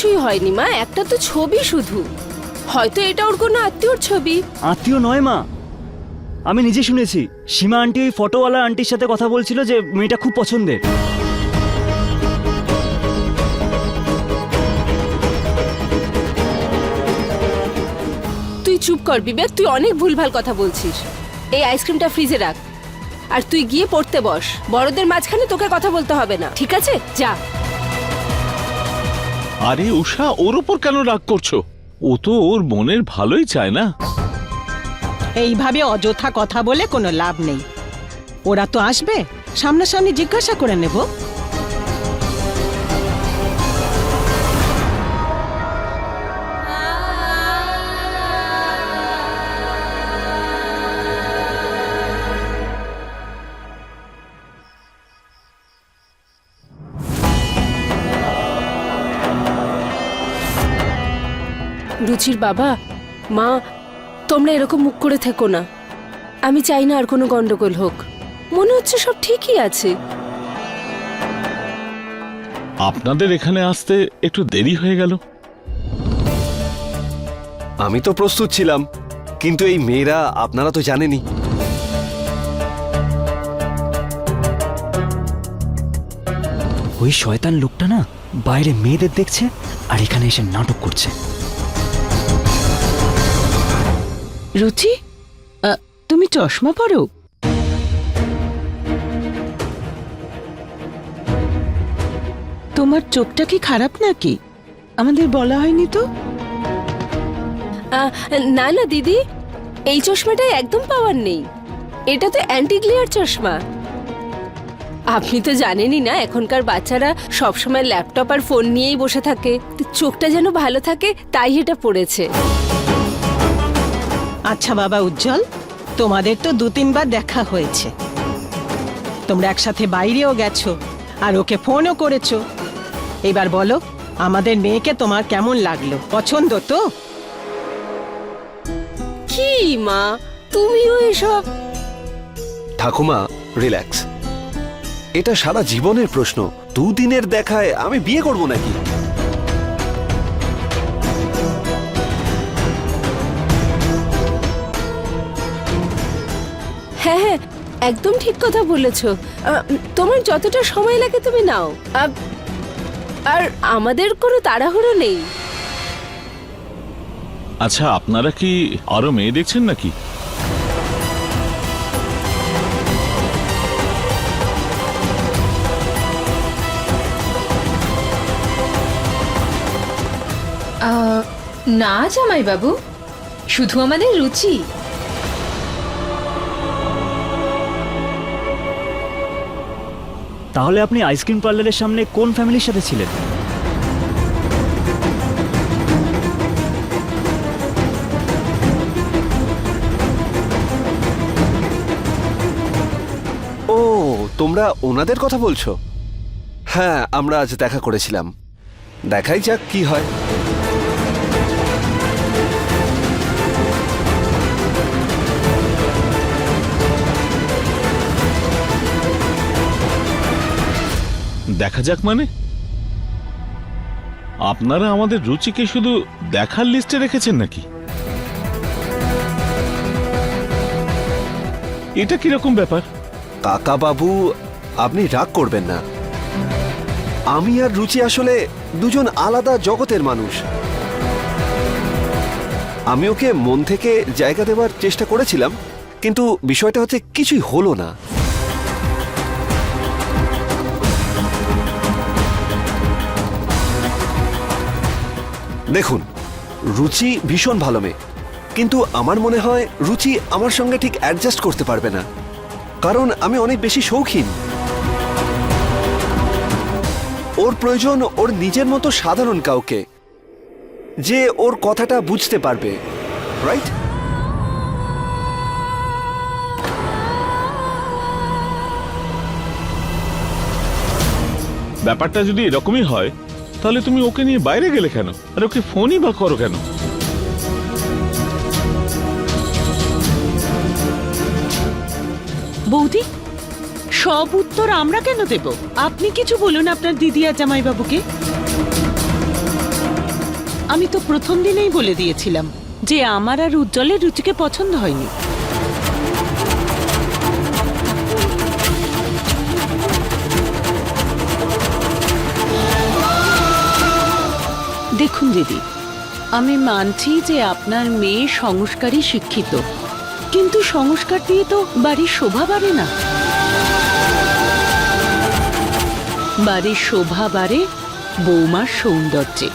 কিছুই হয়নি মা, একটা তো ছবি শুধু। হয়তো এটা ওর কোনো আত্মীয়র ছবি। আত্মীয় নয় মা, আমি নিজে শুনেছি সীমা আন্টি ওই ফটোওয়ালা আন্টির সাথে কথা বলছিল যে মেয়েটা খুব পছন্দের। তুই চুপ কর বিবেক, তুই অনেক ভুলভাল কথা বলছিস। এই আইসক্রিমটা ফ্রিজে রাখ আর তুই গিয়ে পড়তে বস। বড়দের মাঝখানে তোকে কথা বলতে হবে না, ঠিক আছে? যা। আরে উষা, ওর উপর কেন রাগ করছো? ও তো ওর মনের ভালোই চায় না। এইভাবে অযথা কথা বলে কোনো লাভ নেই। ওরা তো আসবে, সামনাসামনি জিজ্ঞাসা করে নেব। রুচির বাবা মা, তোমরা এরকম মুখ করে থেকো না। আমি চাই না আর কোনো গন্ডগোল হোক। মনে হচ্ছে সব ঠিকই আছে। আপনাদের এখানে আসতে একটু দেরি হয়ে গেল। আমি তো প্রস্তুত ছিলাম, কিন্তু এই মেয়েরা আপনারা তো জানেনই। ওই শয়তান লোকটা না বাইরে মেয়েদের দেখছে আর এখানে এসে নাটক করছে। রুচি, তুমি চশমা পরো? তোমার চোখটা কি খারাপ নাকি? আমাদের বলা হয়নি তো। না না দিদি, এই চশমাটা একদম পাওয়ার নেই। এটা তো অ্যান্টি গ্লেয়ার চশমা। আপনি তো জানেনই না, এখনকার বাচ্চারা সবসময় ল্যাপটপ আর ফোন নিয়েই বসে থাকে। চোখটা যেন ভালো থাকে তাই এটা পড়েছে। আচ্ছা বাবা উজ্জ্বল, তোমাদের তো 2-3 বার দেখা হয়েছে। তোমরা একসাথে বাইরেও গেছো আর ওকে ফোনও করেছো। এবার বলো, আমাদের মেয়েকে তোমার কেমন লাগলো? পছন্দ তো? কি মা, তুমিও এসব? ঠাকুমা রিল্যাক্স, এটা সারা জীবনের প্রশ্ন। 2 দিনের দেখায় আমি বিয়ে করব নাকি? হ্যাঁ হ্যাঁ, একদম ঠিক কথা বলেছো। তোমার যতটা সময় লাগে তুমি নাও। আর আমাদের কোনো তাড়াহুড়ো নেই। আচ্ছা, আপনারা কি আরো মেয়ে দেখছেন নাকি? না জামাই বাবু, শুধু আমাদের রুচি। তাহলে আপনি আইসক্রিম পার্লারের সামনে কোন ফ্যামিলির সাথে ছিলেন? ও, তোমরা ওনাদের কথা বলছো? হ্যাঁ, আমরা আজ দেখা করেছিলাম। দেখাই যাক কি হয়। দেখা যাক মানে? আপনারা আমাদের রুচিকে শুধু দেখার লিস্টে রেখেছেন নাকি? এটা কিরকম ব্যাপার? কাকা বাবু, আপনি রাগ করবেন না। আমি আর রুচি আসলে দুজন আলাদা জগতের মানুষ। আমি ওকে মন থেকে জায়গা দেওয়ার চেষ্টা করেছিলাম, কিন্তু বিষয়টা হচ্ছে কিছুই হলো না। দেখুন, রুচি ভীষণ ভালো মেয়ে, কিন্তু আমার মনে হয় রুচি আমার সঙ্গে ঠিক অ্যাডজাস্ট করতে পারবে না, কারণ আমি অনেক বেশি শৌখিন। ওর প্রয়োজন ওর নিজের মতো সাধারণ কাউকে, যে ওর কথাটা বুঝতে পারবে, রাইট? ব্যাপারটা যদি এরকমই হয়, তাহলে তুমি ওকে নিয়ে বাইরে গেলে কেন? আর ওকে ফোনই বা করো কেন? বৌদি, সব উত্তর আমরা কেন দেব? আপনি কিছু বলুন আপনার দিদি আর জামাইবাবুকে। আমি তো প্রথম দিনেই বলে দিয়েছিলাম যে আমার আর উজ্জ্বলের রুচিকে পছন্দ হয়নি। দেখুন দিদি, আমি মানছি যে আপনার মেয়ে সংস্কারী শিক্ষিত, কিন্তু সংস্কার দিয়ে তো বাড়ির শোভা বাড়ে না। বাড়ির শোভা বাড়ে বৌমার সৌন্দর্যে,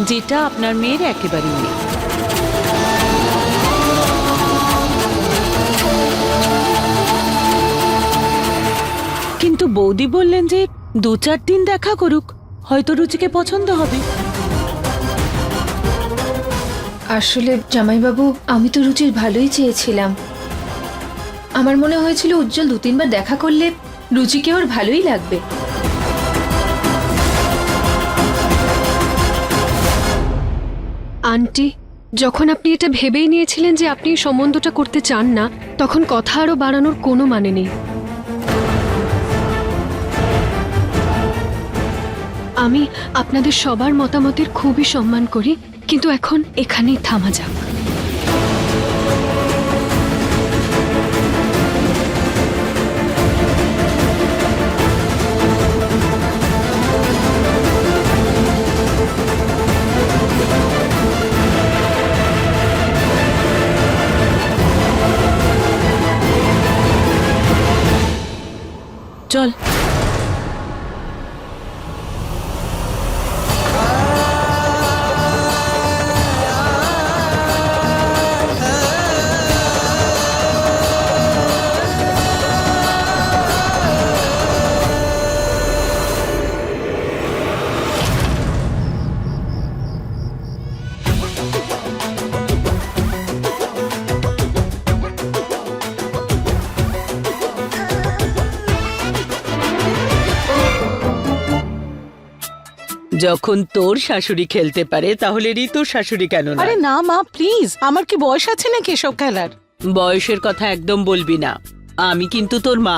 যেটা আপনার মেয়ের একেবারেই নেই। কিন্তু বৌদি বললেন যে 2-4 দিন দেখা করুক, হয়তো রুচিকে পছন্দ হবে। আসলে জামাইবাবু, আমি তো রুচির ভালোই চেয়েছিলাম। আমার মনে হয়েছিল উজ্জ্বল 2-3 বার দেখা করলে রুচিকে ওর ভালোই লাগবে। আন্টি, যখন আপনি এটা ভেবেই নিয়েছিলেন যে আপনি এই সম্বন্ধটা করতে চান না, তখন কথা আরো বাড়ানোর কোনো মানে নেই। আমি আপনাদের সবার মতামতের খুবই সম্মান করি, কিন্তু এখন এখানেই থামা যাক। চল। যখন তোর শাশুড়ি খেলতে পারে, তাহলে ঋতুর শাশুড়ি কেন না? আরে না মা, প্লিজ, আমার কি বয়স আছে নাকি এসব খেলার? বয়সের কথা একদম বলবি না, আমি কিন্তু তোর মা।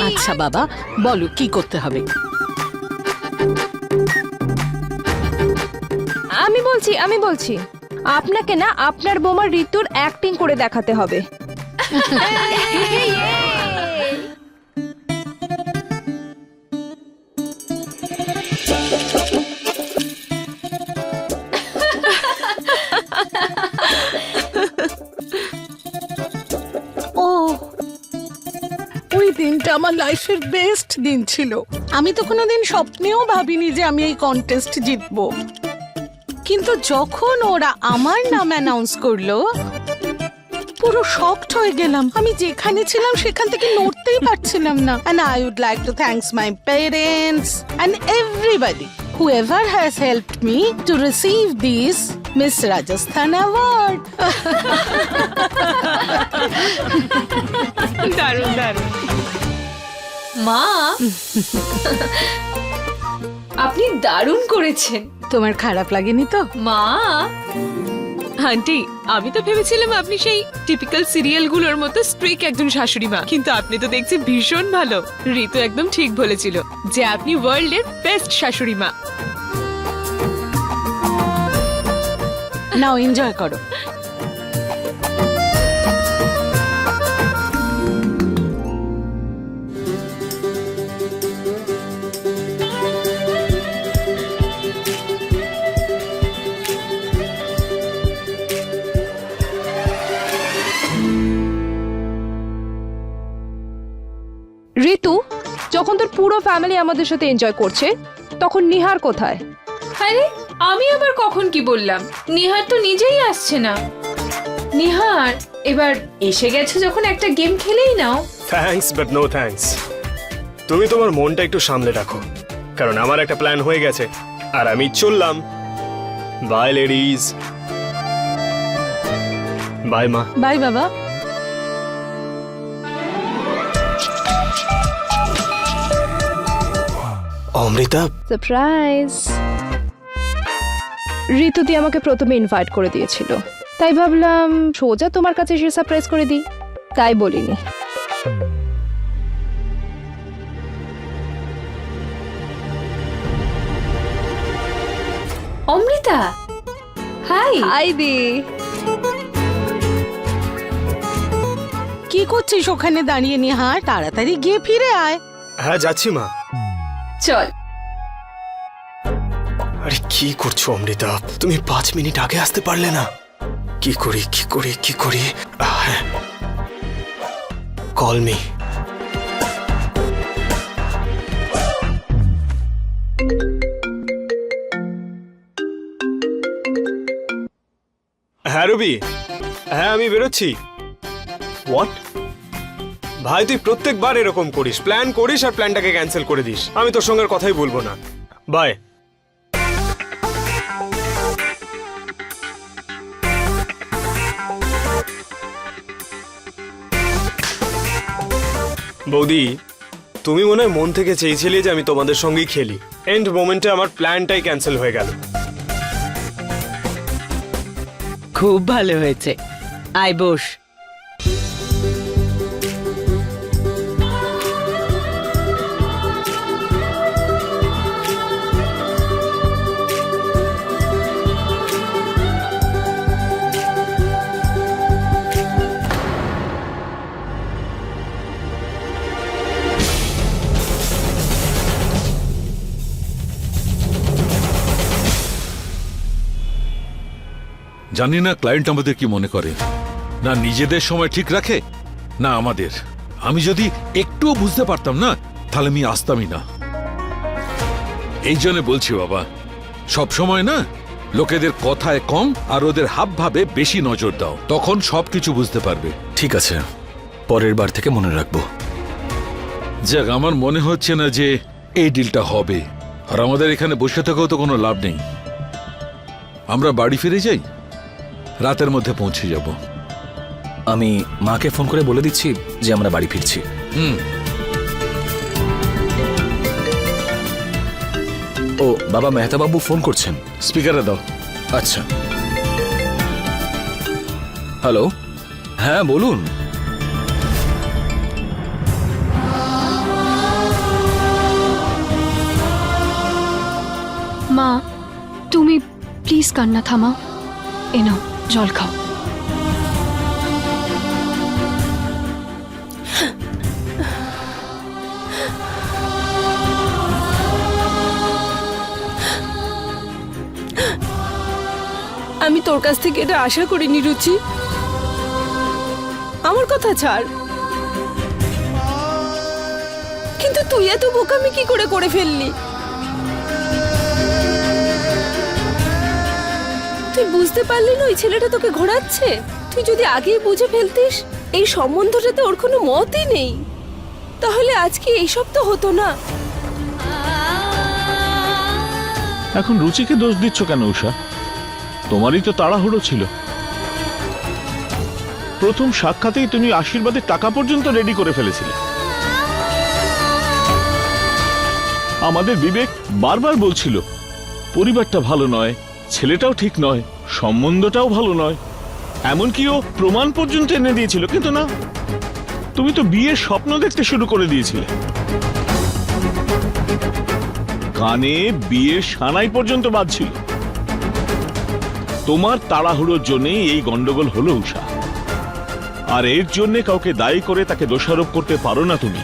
আচ্ছা বাবা, বলো কি করতে হবে। আমি বলছি আপনাকে না আপনার বোমার ঋতুর অ্যাক্টিং করে দেখাতে হবে। ও, ওই দিনটা আমার লাইফের বেস্ট দিন ছিল। আমি তো কোনোদিন স্বপ্নেও ভাবিনি যে আমি এই কন্টেস্ট জিতবো, কিন্তু যখন ওরা আমার নাম অ্যানাউন্স করলো, পুরো শকড হয়ে গেলাম। আমি যেখানে ছিলাম সেখান থেকে নড়তেই পারছিলাম না। And I would like to thank my parents and everybody whoever has helped me to receive this Miss Rajasthan award. দারুণ দারুণ। মা, আপনি দারুণ করেছেন। তোমার খারাপ লাগেনি তো? মা, আন্টি, আমি তো ভেবেছিলাম আপনি সেই টিপিক্যাল সিরিয়ালগুলোর মতো স্ট্রিক একজন শাশুড়ি মা, কিন্তু আপনি তো দেখছি ভীষণ ভালো। ঋতু একদম ঠিক বলেছিল যে আপনি ওয়ার্ল্ডের বেস্ট শাশুড়ি মা। নাও এনজয় করো। ঋতু, যখন তোর পুরো ফ্যামিলি আমাদের সাথে এনজয় করছে, তখন নিহার কোথায়? আরে আমি আবার কখন কি বললাম? নিহার তো নিজেই আসছে না। নিহার, এবার এসে গেছে যখন একটা গেম খেলেই নাও। Thanks but no thanks. তুমি তোমার মনটা একটু সামলে রাখো, কারণ আমার একটা প্ল্যান হয়ে গেছে আর আমি চললাম। Bye ladies. বাই মা। বাই বাবা। অমৃতা, সারপ্রাইজ। ঋতু দিয়ে আমাকে প্রথমে ইনভাইট করে দিয়েছিল, তাই ভাবলাম সোজা তোমার কাছে এসে সারপ্রাইজ করে দিই, তাই বলিনি। অমৃতা, হাই। হাই দে। কি করছিস ওখানে দাঁড়িয়ে নিহার? তাড়াতাড়ি গিয়ে ফিরে আয়। হ্যাঁ যাচ্ছি মা। চল। আরে কি করছো অমৃতা, তুমি 5 মিনিট আগে আসতে পারলে না? কি করি কল মি। হ্যাঁ রবি, হ্যাঁ আমি বেরোচ্ছি। হোয়াট? ভাই তুই প্রত্যেকবার এরকম করিস, প্ল্যান করিস আর প্ল্যানটাকে ক্যান্সেল করে দিস। আমি তোর সঙ্গে আর কথাই বলবো না, বাই। বৌদি, তুমি মনে হয় মন থেকে চেয়েছিলে যে আমি তোমাদের সঙ্গেই খেলি। এন্ড মোমেন্টে আমার প্ল্যানটাই ক্যান্সেল হয়ে গেল। খুব ভালো হয়েছে, আয় বস। জানি না ক্লায়েন্ট আমাদের কি মনে করে, না নিজেদের সময় ঠিক রাখে না আমাদের। আমি যদি একটুও বুঝতে পারতাম না তাহলে আমি আসতামই না। এই জন্য বলছি বাবা, সব সময় না লোকেদের কথায় কম আর ওদের হাবভাবে বেশি নজর দাও, তখন সবকিছু বুঝতে পারবে। ঠিক আছে, পরের বার থেকে মনে রাখবো। যাক, আমার মনে হচ্ছে না যে এই ডিলটা হবে, আর আমাদের এখানে বসে থেকেও তো কোনো লাভ নেই। আমরা বাড়ি ফিরে যাই, রাতের মধ্যে পৌঁছে যাব। আমি মাকে ফোন করে বলে দিচ্ছি যে আমরা বাড়ি ফিরছি। ও বাবা, মেহতাবাবু ফোন করছেন। স্পিকারে দাও। আচ্ছা। হ্যালো, হ্যাঁ বলুন। মা, তুমি প্লিজ কান্না থামাও। এ নাও জল খাও। আমি তোর কাছ থেকে এটা আশা করিনি রুচি। আমার কথা ছাড়, কিন্তু তুই এত বোকামি কি করে ফেললি? তুই বুঝতে পারলি না ওই ছেলেটা তোকে ঘোরাচ্ছে? তুই যদি আগেই বুঝে ফেলতিস এই সম্বন্ধটাতে ওর কোনো মতই নেই, তাহলে আজকে এইসব তো হতো না। এখন রুচিকে দোষ দিচ্ছ কেন উষা? তোমারই তো তাড়াহুড়ো ছিল। প্রথম সাক্ষাতেই তুমি আশীর্বাদের টাকা পর্যন্ত রেডি করে ফেলেছিলে। আমাদের বিবেক বারবার বলছিল পরিবারটা ভালো নয়, ছেলেটাও ঠিক নয়, সম্বন্ধটাও ভালো নয়, এমনকি ও প্রমাণ পর্যন্ত এনে দিয়েছিল। কিন্তু না, তুমি তো বিয়ের স্বপ্ন দেখতে শুরু করে দিয়েছিলে। কানে বিয়ের সানাই পর্যন্ত বাজছিল। তোমার তাড়াহুড়োর জন্যই এই গন্ডগোল হলো উষা, আর এর জন্য কাউকে দায়ী করে তাকে দোষারোপ করতে পারো না তুমি।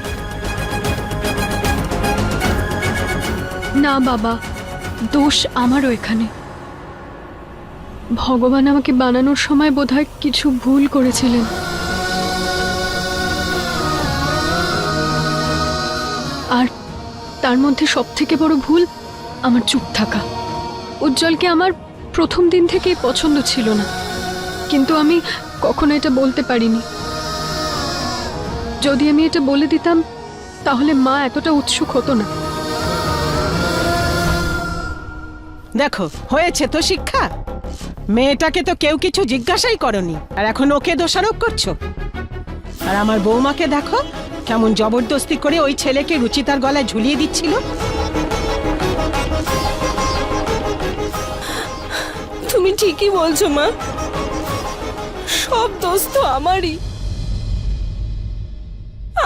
না বাবা, দোষ আমারও এখানে। ভগবান আমাকে বানানোর সময় বোধহয় কিছু ভুল করেছিলেন। আর তার মধ্যে সবথেকে বড় ভুল আমার চুপ থাকা। উজ্জ্বলকে আমার প্রথম দিন থেকেই পছন্দ ছিল না, কিন্তু আমি কখনো এটা বলতে পারিনি। যদি আমি এটা বলে দিতাম তাহলে মা এতটা উৎসুক হতো না। দেখো, হয়েছে তো শিক্ষা। মেয়েটাকে তো কেউ কিছু জিজ্ঞাসাই করনি, আর এখন ওকে দোষারোপ করছো। আর আমার বৌমাকে দেখো কেমন জবরদস্তি করে ওই ছেলেকে রুচিতার গলায় ঝুলিয়ে দিচ্ছিল। তুমি ঠিকই বলছো মা, সব দোষ তো আমারই।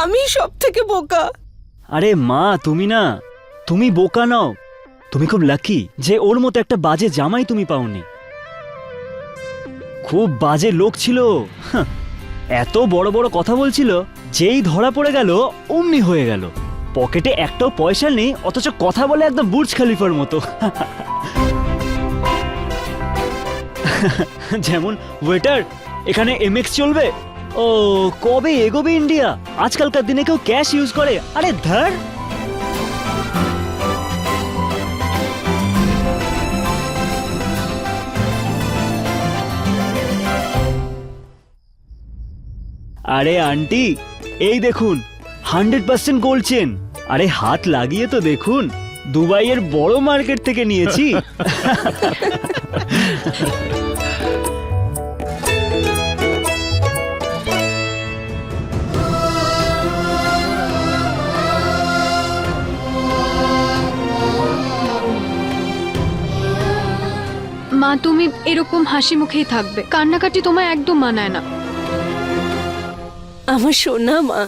আমি সব থেকে বোকা। আরে মা, তুমি বোকা নও, তুমি খুব লাকি যে ওর মতো একটা বাজে জামাই তুমি পাওনি। খুব বাজে লোক ছিল, হাহ, এত বড় বড় কথা বলছিল, যেই ধরা পড়ে গেল অমনি হয়ে গেল। পকেটে একটাও পয়সা নেই, অথচ কথা বলে একদম বুর্জ খলিফার মতো। যেমন ওয়েটার, এখানে এমএক্স চলবে। ও কবে এগোবে ইন্ডিয়া? আজকালকার দিনে কেউ ক্যাশ ইউজ করে? আরে ধর। আরে আন্টি, এই দেখুন 100% গোল্ড চেন। আরে হাত লাগিয়ে তো দেখুন, দুবাইয়ের বড় মার্কেট থেকে নিয়েছি। মা, তুমি এরকম হাসি মুখেই থাকবে, কান্নাকাটি তোমায় একদম মানায় না। আমার সোনা মা।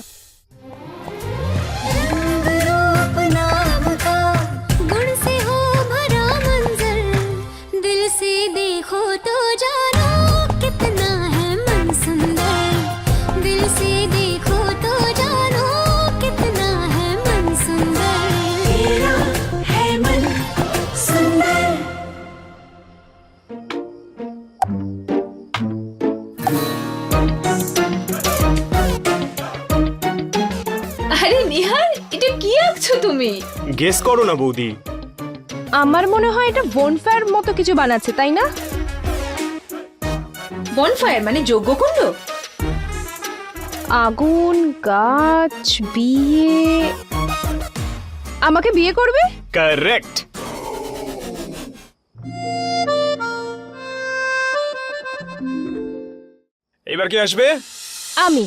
আরে নিহার, এটা কি আঁকছো তুমি? গেস করো না বৌদি। আমার মনে হয় এটা বনফায়ার মতো কিছু বানাচ্ছে, তাই না? বনফায়ার মানে যজ্ঞকুণ্ড? আগুন, গাছ, বিয়ে। আমাকে বিয়ে করবে? কারেক্ট। এবার কি আসবে? আমি।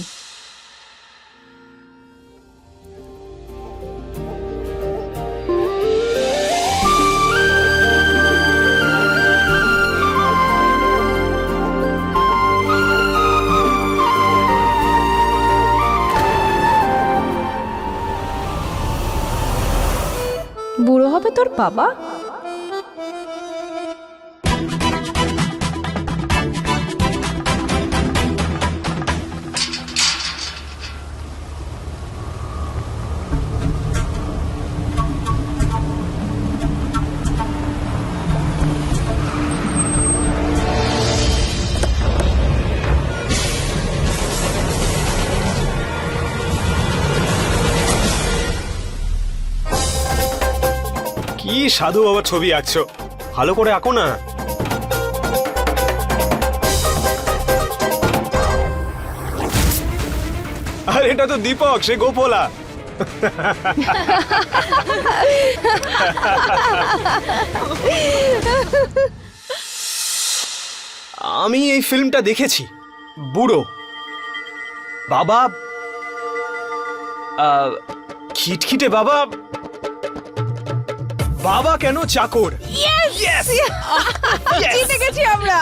বুড়ো হবে তোর বাবা? কি সাধু বাবার ছবি আঁকছো, ভালো করে আঁকো না। আর এটা তো দীপক, সে গোপোলা। আমি এই ফিল্মটা দেখেছি। বুড়ো বাবা, খিটখিটে বাবা, বাবা কেন চাকর? জিতে গেছি আমরা।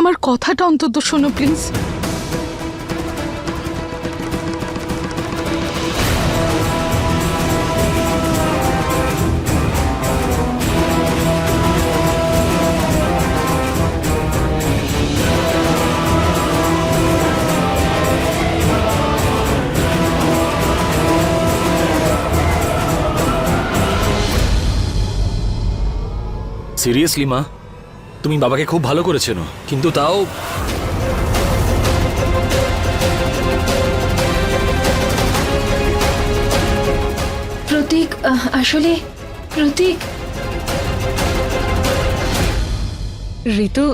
আমার কথাটা অন্তত শোনো প্লিজ। সিরিয়াসলি মা, তুমি বাবাকে খুব ভালো করেছেন, কিন্তু তাও প্রতীক, আসলে প্রতীক, ঋতু,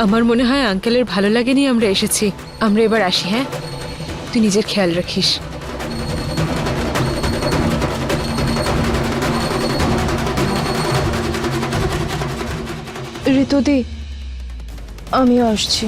আমার মনে হয় আঙ্কেলের ভালো লাগেনি আমরা এসেছি। আমরা এবার আসি, হ্যাঁ? তুই নিজের খেয়াল রাখিস। ঋতুদি, আমিও আসছি।